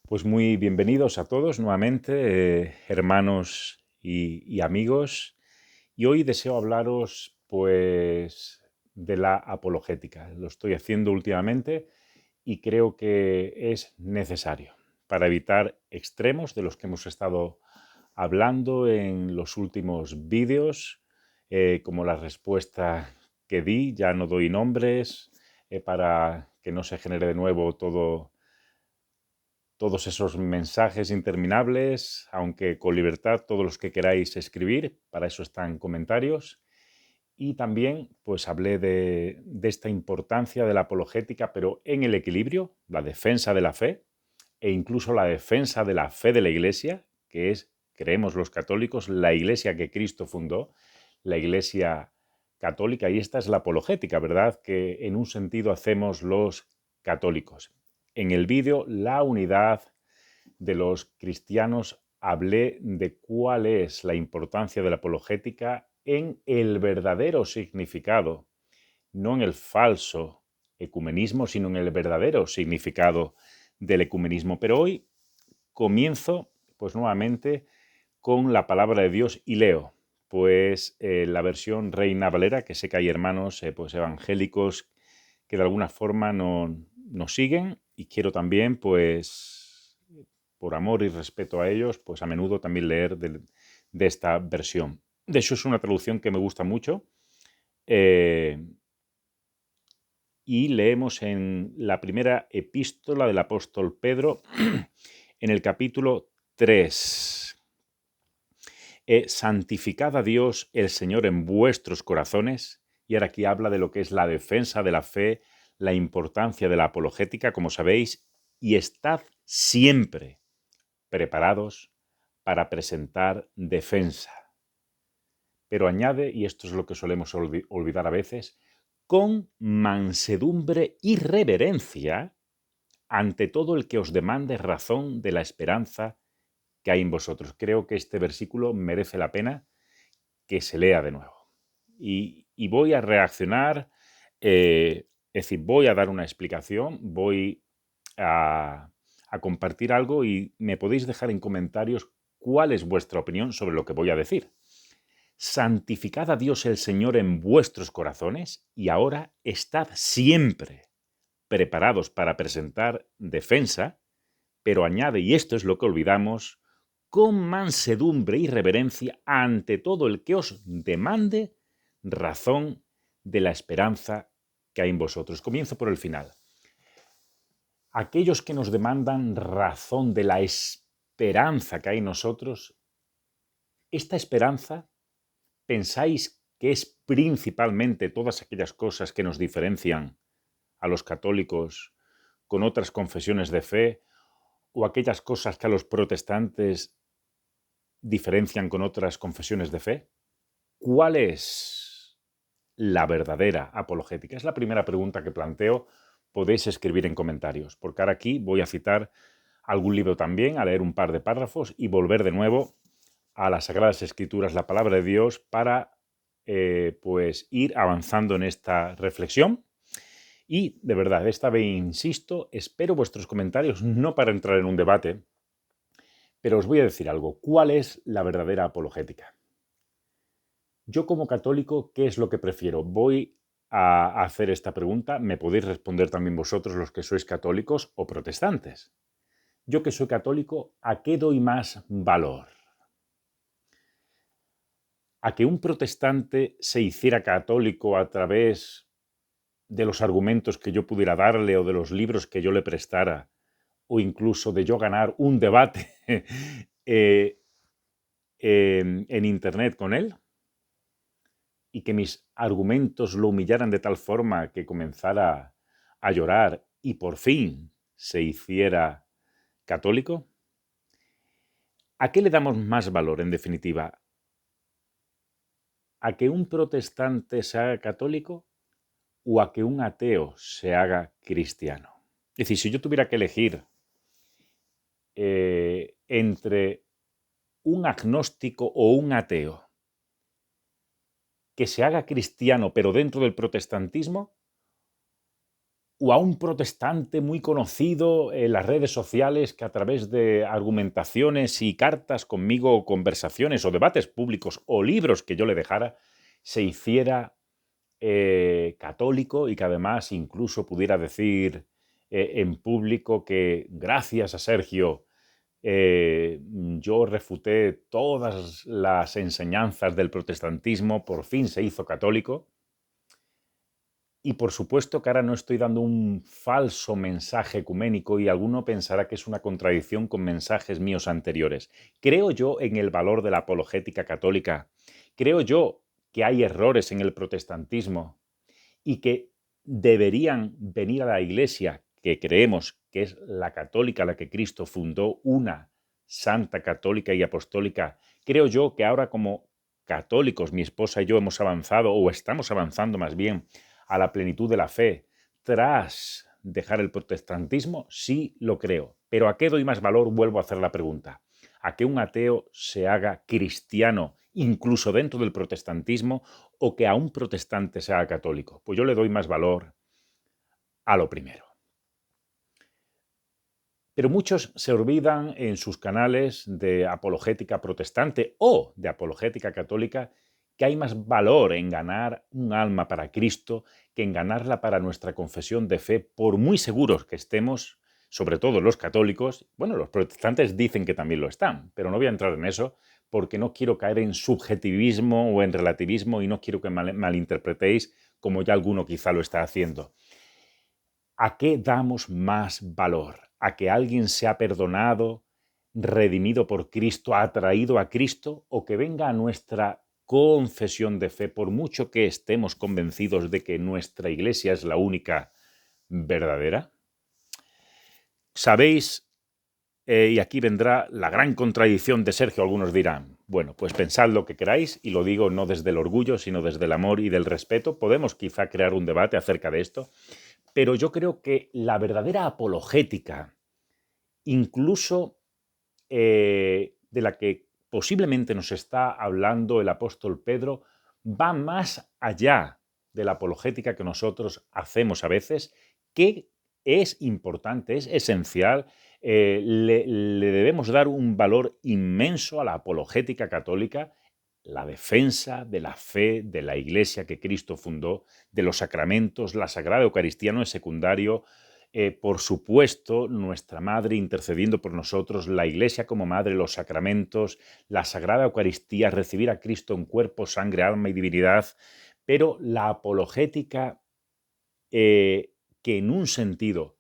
Pues muy bienvenidos a todos nuevamente, hermanos y amigos. Y hoy deseo hablaros, pues, de la apologética. Lo estoy haciendo últimamente y creo que es necesario para evitar extremos de los que hemos estado hablando en los últimos vídeos, como la respuesta que di. Ya no doy nombres, para que no se genere de nuevo todos esos mensajes interminables, aunque con libertad todos los que queráis escribir, para eso están comentarios. Y también pues hablé de esta importancia de la apologética, pero en el equilibrio, la defensa de la fe e incluso la defensa de la fe de la Iglesia, que es, creemos los católicos, la Iglesia que Cristo fundó, la Iglesia católica, y esta es la apologética, ¿verdad?, que en un sentido hacemos los católicos. En el vídeo La unidad de los cristianos hablé de cuál es la importancia de la apologética en el verdadero significado, no en el falso ecumenismo, sino en el verdadero significado del ecumenismo. Pero hoy comienzo, pues nuevamente, con la palabra de Dios y leo, pues la versión Reina Valera, que sé que hay hermanos pues evangélicos que de alguna forma nos siguen, y quiero también, pues, por amor y respeto a ellos, pues a menudo también leer de esta versión. De hecho, es una traducción que me gusta mucho, y leemos en la primera epístola del apóstol Pedro, en el capítulo 3. Santificad a Dios el Señor en vuestros corazones. Y ahora aquí habla de lo que es la defensa de la fe, la importancia de la apologética, como sabéis, y estad siempre preparados para presentar defensa. Pero añade, y esto es lo que solemos olvidar a veces, con mansedumbre y reverencia ante todo el que os demande razón de la esperanza que hay en vosotros. Creo que este versículo merece la pena que se lea de nuevo. Y voy a reaccionar, es decir, voy a dar una explicación, voy a compartir algo y me podéis dejar en comentarios cuál es vuestra opinión sobre lo que voy a decir. Santificad a Dios el Señor en vuestros corazones y ahora estad siempre preparados para presentar defensa, pero añade, y esto es lo que olvidamos, con mansedumbre y reverencia ante todo el que os demande razón de la esperanza que hay en vosotros. Comienzo por el final. Aquellos que nos demandan razón de la esperanza que hay en nosotros, esta esperanza, ¿pensáis que es principalmente todas aquellas cosas que nos diferencian a los católicos con otras confesiones de fe, o aquellas cosas que a los protestantes diferencian con otras confesiones de fe? ¿Cuál es la verdadera apologética? Es la primera pregunta que planteo. Podéis escribir en comentarios, porque ahora aquí voy a citar algún libro también, a leer un par de párrafos y volver de nuevo a las Sagradas Escrituras, la palabra de Dios, para pues ir avanzando en esta reflexión. Y de verdad, esta vez insisto, espero vuestros comentarios, no para entrar en un debate, pero os voy a decir algo. ¿Cuál es la verdadera apologética? Yo como católico, ¿qué es lo que prefiero? Voy a hacer esta pregunta. Me podéis responder también vosotros, los que sois católicos o protestantes. Yo que soy católico, ¿a qué doy más valor? ¿A que un protestante se hiciera católico a través de los argumentos que yo pudiera darle o de los libros que yo le prestara, o incluso de yo ganar un debate en internet con él, y que mis argumentos lo humillaran de tal forma que comenzara a llorar y por fin se hiciera católico? ¿A qué le damos más valor, en definitiva? ¿A que un protestante se haga católico o a que un ateo se haga cristiano? Es decir, si yo tuviera que elegir entre un agnóstico o un ateo que se haga cristiano pero dentro del protestantismo, o a un protestante muy conocido en las redes sociales que a través de argumentaciones y cartas conmigo, o conversaciones o debates públicos o libros que yo le dejara, se hiciera católico y que además incluso pudiera decir en público que gracias a Sergio yo refuté todas las enseñanzas del protestantismo, por fin se hizo católico. Y por supuesto que ahora no estoy dando un falso mensaje ecuménico y alguno pensará que es una contradicción con mensajes míos anteriores. Creo yo en el valor de la apologética católica. Creo yo que hay errores en el protestantismo y que deberían venir a la Iglesia, que creemos que es la católica, la que Cristo fundó, una santa católica y apostólica. Creo yo que ahora como católicos, mi esposa y yo hemos avanzado, o estamos avanzando más bien, a la plenitud de la fe, tras dejar el protestantismo, sí lo creo. Pero ¿a qué doy más valor? Vuelvo a hacer la pregunta. ¿A que un ateo se haga cristiano, incluso dentro del protestantismo, o que a un protestante se haga católico? Pues yo le doy más valor a lo primero. Pero muchos se olvidan en sus canales de apologética protestante o de apologética católica que hay más valor en ganar un alma para Cristo que en ganarla para nuestra confesión de fe, por muy seguros que estemos, sobre todo los católicos. Bueno, los protestantes dicen que también lo están, pero no voy a entrar en eso porque no quiero caer en subjetivismo o en relativismo y no quiero que malinterpretéis como ya alguno quizá lo está haciendo. ¿A qué damos más valor? ¿A que alguien sea perdonado, redimido por Cristo, atraído a Cristo, o que venga a nuestra confesión de fe, por mucho que estemos convencidos de que nuestra Iglesia es la única verdadera? ¿Sabéis? Y aquí vendrá la gran contradicción de Sergio, algunos dirán. Bueno, pues pensad lo que queráis, y lo digo no desde el orgullo, sino desde el amor y del respeto. Podemos quizá crear un debate acerca de esto, pero yo creo que la verdadera apologética, incluso de la que posiblemente nos está hablando el apóstol Pedro, va más allá de la apologética que nosotros hacemos a veces, que es importante, es esencial. Le debemos dar un valor inmenso a la apologética católica, la defensa de la fe de la Iglesia que Cristo fundó, de los sacramentos. La Sagrada Eucaristía no es secundario. Por supuesto, nuestra Madre intercediendo por nosotros, la Iglesia como Madre, los sacramentos, la Sagrada Eucaristía, recibir a Cristo en cuerpo, sangre, alma y divinidad, pero la apologética que en un sentido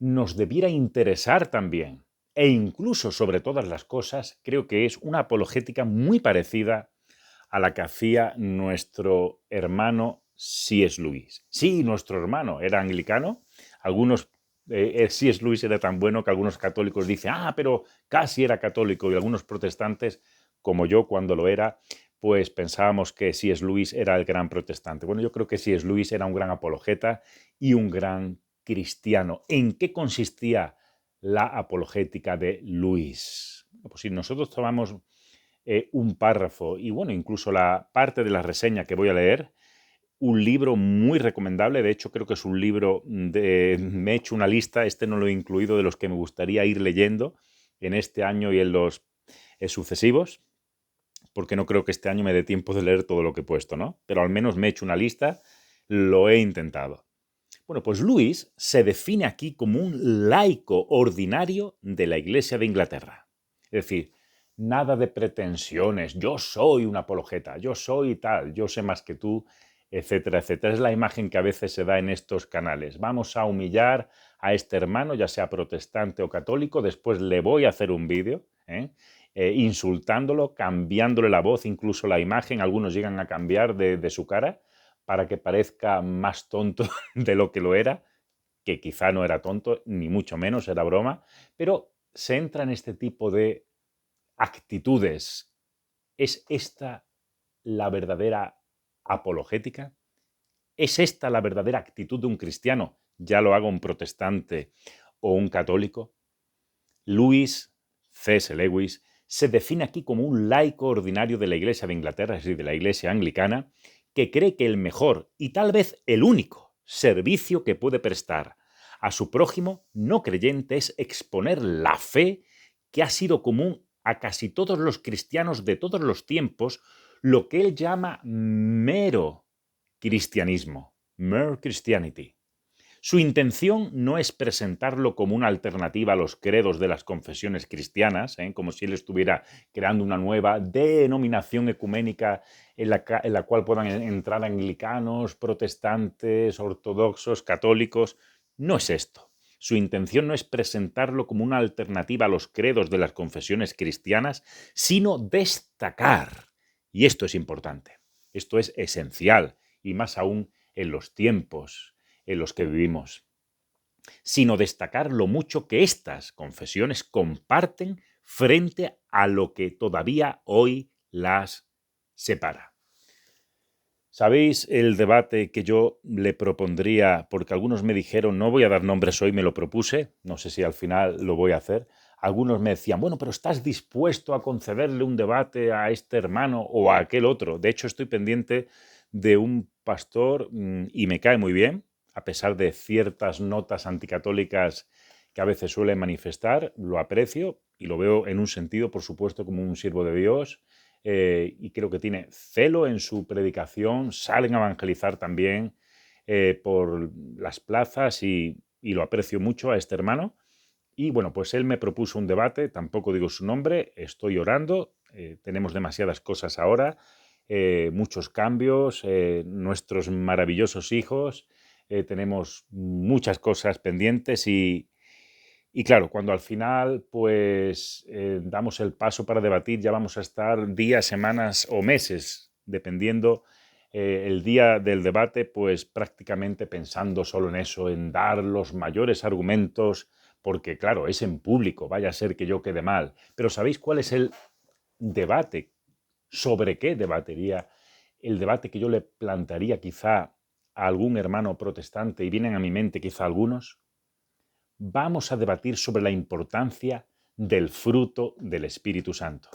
nos debiera interesar también, e incluso sobre todas las cosas, creo que es una apologética muy parecida a la que hacía nuestro hermano C.S. Lewis. Sí, nuestro hermano era anglicano. Algunos, C.S. Lewis era tan bueno que algunos católicos dicen, pero casi era católico, y algunos protestantes, como yo cuando lo era, pues pensábamos que C.S. Lewis era el gran protestante. Bueno, yo creo que C.S. Lewis era un gran apologeta y un gran cristiano. ¿En qué consistía la apologética de Lewis? Pues si nosotros tomamos un párrafo y bueno, incluso la parte de la reseña que voy a leer, un libro muy recomendable. De hecho, creo que es un libro me he hecho una lista, este no lo he incluido, de los que me gustaría ir leyendo en este año y en los sucesivos, porque no creo que este año me dé tiempo de leer todo lo que he puesto, ¿no? Pero al menos me he hecho una lista, lo he intentado. Bueno, pues Lewis se define aquí como un laico ordinario de la Iglesia de Inglaterra. Es decir, nada de pretensiones, yo soy un apologeta, yo soy tal, yo sé más que tú, etcétera, etcétera. Es la imagen que a veces se da en estos canales. Vamos a humillar a este hermano, ya sea protestante o católico, después le voy a hacer un vídeo, insultándolo, cambiándole la voz, incluso la imagen, algunos llegan a cambiar de su cara para que parezca más tonto de lo que lo era, que quizá no era tonto, ni mucho menos, era broma, pero se entra en este tipo de actitudes. ¿Es esta la verdadera apologética? ¿Es esta la verdadera actitud de un cristiano? Ya lo haga un protestante o un católico. C.S. Lewis, se define aquí como un laico ordinario de la Iglesia de Inglaterra, es decir, de la Iglesia anglicana, que cree que el mejor y tal vez el único servicio que puede prestar a su prójimo no creyente es exponer la fe que ha sido común a casi todos los cristianos de todos los tiempos, lo que él llama mero cristianismo, mere Christianity. Su intención no es presentarlo como una alternativa a los credos de las confesiones cristianas, como si él estuviera creando una nueva denominación ecuménica en la cual puedan entrar anglicanos, protestantes, ortodoxos, católicos. No es esto. Su intención no es presentarlo como una alternativa a los credos de las confesiones cristianas, sino destacar, y esto es importante, esto es esencial, y más aún en los tiempos en los que vivimos, sino destacar lo mucho que estas confesiones comparten frente a lo que todavía hoy las separa. ¿Sabéis el debate que yo le propondría? Porque algunos me dijeron, no voy a dar nombres hoy, me lo propuse, no sé si al final lo voy a hacer. Algunos me decían, bueno, pero ¿estás dispuesto a concederle un debate a este hermano o a aquel otro? De hecho, estoy pendiente de un pastor y me cae muy bien, a pesar de ciertas notas anticatólicas que a veces suele manifestar, lo aprecio y lo veo en un sentido, por supuesto, como un siervo de Dios. Y creo que tiene celo en su predicación, salen a evangelizar también por las plazas y lo aprecio mucho a este hermano. Y bueno, pues él me propuso un debate, tampoco digo su nombre, estoy orando, tenemos demasiadas cosas ahora, muchos cambios, nuestros maravillosos hijos, tenemos muchas cosas pendientes y claro, cuando al final pues damos el paso para debatir, ya vamos a estar días, semanas o meses, dependiendo el día del debate, pues prácticamente pensando solo en eso, en dar los mayores argumentos, porque claro, es en público, vaya a ser que yo quede mal. Pero ¿sabéis cuál es el debate? ¿Sobre qué debatería? El debate que yo le plantearía quizá a algún hermano protestante, y vienen a mi mente quizá algunos. Vamos a debatir sobre la importancia del fruto del Espíritu Santo.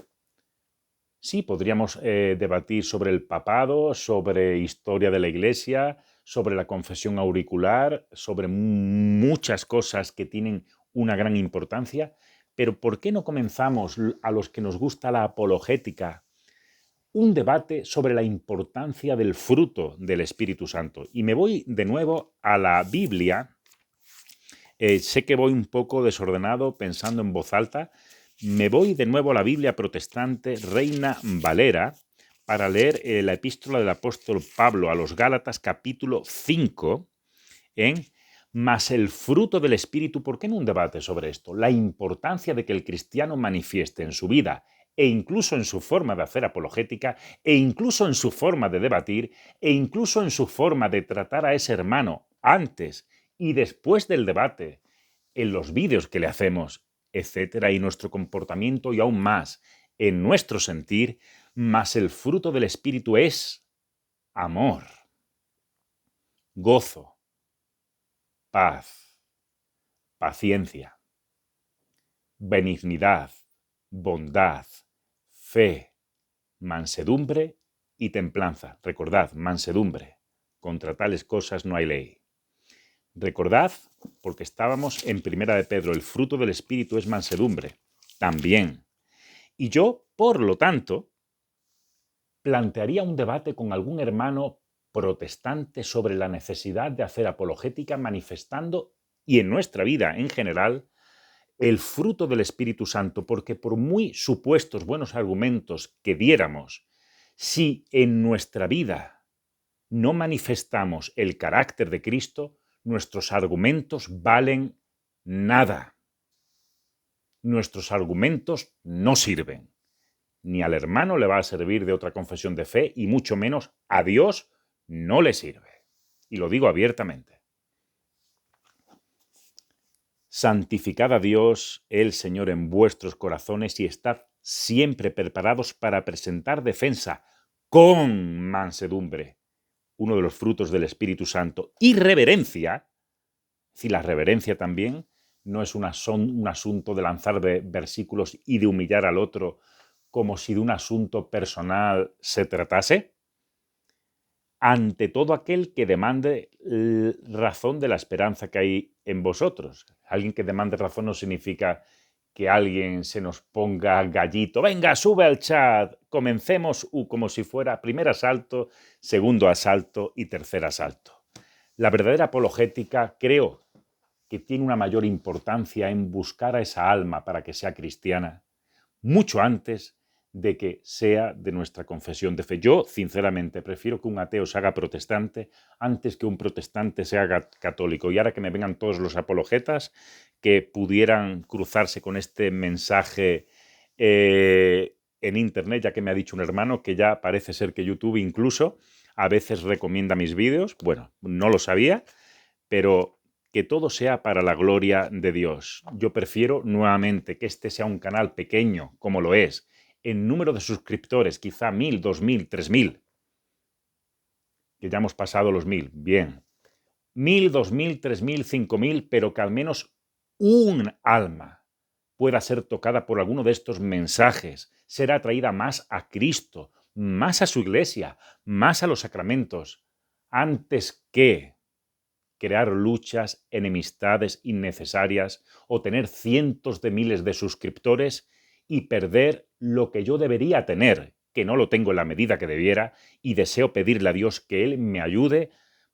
Sí, podríamos debatir sobre el papado, sobre historia de la Iglesia, sobre la confesión auricular, sobre muchas cosas que tienen una gran importancia, pero ¿por qué no comenzamos, a los que nos gusta la apologética, un debate sobre la importancia del fruto del Espíritu Santo? Y me voy de nuevo a la Biblia. Sé que voy un poco desordenado pensando en voz alta. Me voy de nuevo a la Biblia protestante Reina Valera para leer la epístola del apóstol Pablo a los Gálatas capítulo 5 más el fruto del Espíritu. ¿Por qué no un debate sobre esto? La importancia de que el cristiano manifieste en su vida e incluso en su forma de hacer apologética, e incluso en su forma de debatir, e incluso en su forma de tratar a ese hermano antes y después del debate, en los vídeos que le hacemos, etcétera, y nuestro comportamiento y aún más en nuestro sentir, más el fruto del Espíritu es amor, gozo, paz, paciencia, benignidad, bondad, fe, mansedumbre y templanza. Recordad, mansedumbre. Contra tales cosas no hay ley. Recordad, porque estábamos en Primera de Pedro, el fruto del Espíritu es mansedumbre. También. Y yo, por lo tanto, plantearía un debate con algún hermano protestante sobre la necesidad de hacer apologética manifestando, y en nuestra vida en general, el fruto del Espíritu Santo, porque por muy supuestos buenos argumentos que diéramos, si en nuestra vida no manifestamos el carácter de Cristo, nuestros argumentos valen nada. Nuestros argumentos no sirven. Ni al hermano le va a servir de otra confesión de fe y mucho menos a Dios no le sirve. Y lo digo abiertamente. Santificad a Dios, el Señor, en vuestros corazones y estad siempre preparados para presentar defensa con mansedumbre, uno de los frutos del Espíritu Santo, y reverencia. Si la reverencia también no es un asunto de lanzar versículos y de humillar al otro como si de un asunto personal se tratase. ante todo aquel que demande razón de la esperanza que hay en vosotros. Alguien que demande razón no significa que alguien se nos ponga gallito. Venga, sube al chat, comencemos como si fuera primer asalto, segundo asalto y tercer asalto. La verdadera apologética, creo, que tiene una mayor importancia en buscar a esa alma para que sea cristiana, mucho antes de que sea de nuestra confesión de fe. Yo, sinceramente, prefiero que un ateo se haga protestante antes que un protestante se haga católico. Y ahora que me vengan todos los apologetas que pudieran cruzarse con este mensaje en internet, ya que me ha dicho un hermano que ya parece ser que YouTube incluso a veces recomienda mis vídeos. Bueno, no lo sabía, pero que todo sea para la gloria de Dios. Yo prefiero nuevamente que este sea un canal pequeño, como lo es, en número de suscriptores, quizá 1000, 2000, 3000, que ya hemos pasado los 1000, bien. 1000, 2000, 3000, 5000, pero que al menos un alma pueda ser tocada por alguno de estos mensajes, ser atraída más a Cristo, más a su iglesia, más a los sacramentos, antes que crear luchas, enemistades innecesarias o tener cientos de miles de suscriptores y perder lo que yo debería tener, que no lo tengo en la medida que debiera, y deseo pedirle a Dios que Él me ayude,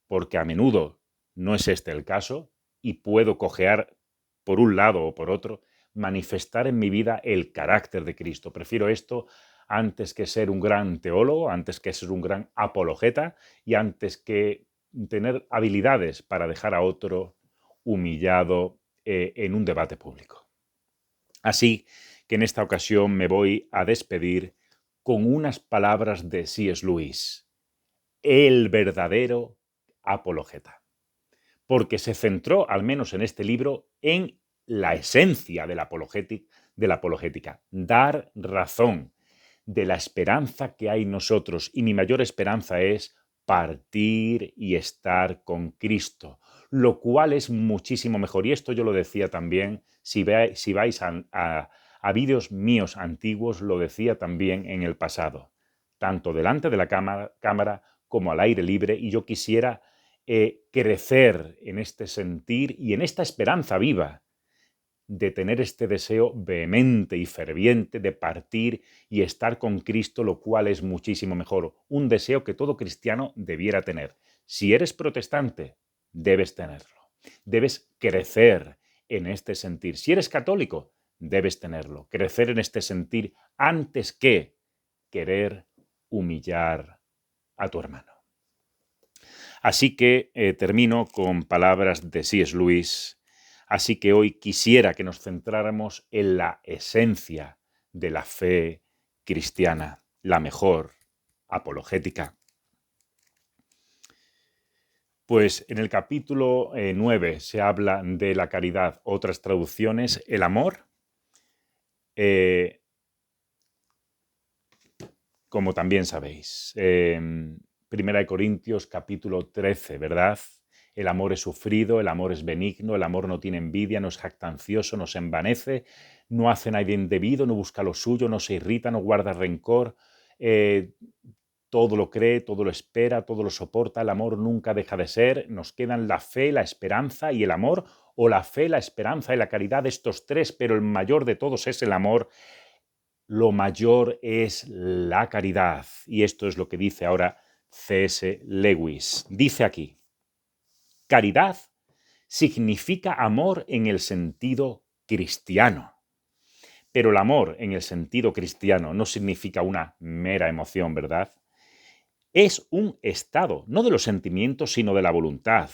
porque a menudo no es este el caso y puedo cojear por un lado o por otro, manifestar en mi vida el carácter de Cristo. Prefiero esto antes que ser un gran teólogo, antes que ser un gran apologeta y antes que tener habilidades para dejar a otro humillado en un debate público. Así que en esta ocasión me voy a despedir con unas palabras de C.S. Lewis, el verdadero apologeta, porque se centró, al menos en este libro, en la esencia de la apologética, dar razón de la esperanza que hay en nosotros, y mi mayor esperanza es partir y estar con Cristo, lo cual es muchísimo mejor. Y esto yo lo decía también, si vais a vídeos míos antiguos, lo decía también en el pasado, tanto delante de la cámara como al aire libre, y yo quisiera crecer en este sentir y en esta esperanza viva de tener este deseo vehemente y ferviente de partir y estar con Cristo, lo cual es muchísimo mejor. Un deseo que todo cristiano debiera tener. Si eres protestante, debes tenerlo. Debes crecer en este sentir. Si eres católico, debes tenerlo. Crecer en este sentir antes que querer humillar a tu hermano. Así que termino con palabras de C.S. Lewis. Así que hoy quisiera que nos centráramos en la esencia de la fe cristiana, la mejor apologética. Pues en el capítulo 9 se habla de la caridad, otras traducciones, el amor, como también sabéis. Primera de Corintios, capítulo 13, ¿verdad? El amor es sufrido, el amor es benigno, el amor no tiene envidia, no es jactancioso, no se envanece, no hace nada indebido, no busca lo suyo, no se irrita, no guarda rencor, todo lo cree, todo lo espera, todo lo soporta, el amor nunca deja de ser. Nos quedan la fe, la esperanza y el amor, o la fe, la esperanza y la caridad, estos tres, pero el mayor de todos es el amor. Lo mayor es la caridad. Y esto es lo que dice ahora C.S. Lewis. Dice aquí: caridad significa amor en el sentido cristiano. Pero el amor en el sentido cristiano no significa una mera emoción, ¿verdad? Es un estado, no de los sentimientos, sino de la voluntad.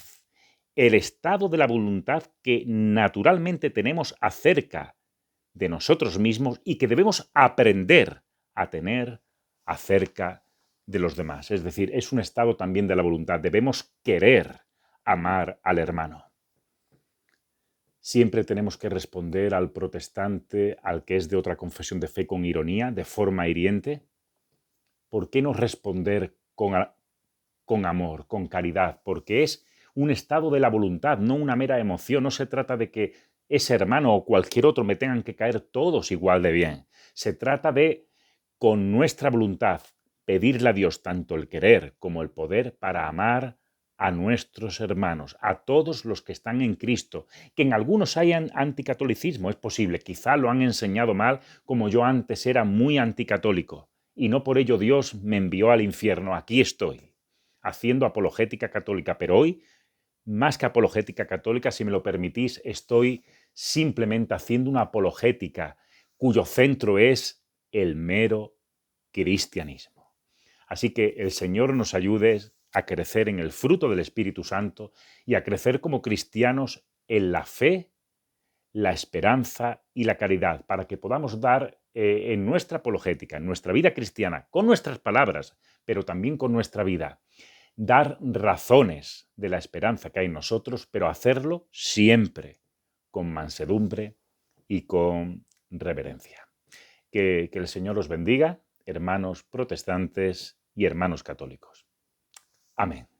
El estado de la voluntad que naturalmente tenemos acerca de nosotros mismos y que debemos aprender a tener acerca de los demás. Es decir, es un estado también de la voluntad. Debemos querer amar al hermano. Siempre tenemos que responder al protestante, al que es de otra confesión de fe, con ironía, de forma hiriente. ¿Por qué no responder con amor, con caridad? Porque es un estado de la voluntad, no una mera emoción. No se trata de que ese hermano o cualquier otro me tengan que caer todos igual de bien. Se trata de, con nuestra voluntad, pedirle a Dios tanto el querer como el poder para amar a nuestros hermanos, a todos los que están en Cristo, que en algunos hayan anticatolicismo, es posible, quizá lo han enseñado mal, como yo antes era muy anticatólico, y no por ello Dios me envió al infierno. Aquí estoy, haciendo apologética católica, pero hoy, más que apologética católica, si me lo permitís, estoy simplemente haciendo una apologética cuyo centro es el mero cristianismo. Así que el Señor nos ayude a crecer en el fruto del Espíritu Santo y a crecer como cristianos en la fe, la esperanza y la caridad, para que podamos dar en nuestra apologética, en nuestra vida cristiana, con nuestras palabras, pero también con nuestra vida, dar razones de la esperanza que hay en nosotros, pero hacerlo siempre con mansedumbre y con reverencia. Que el Señor os bendiga, hermanos protestantes y hermanos católicos. Amén.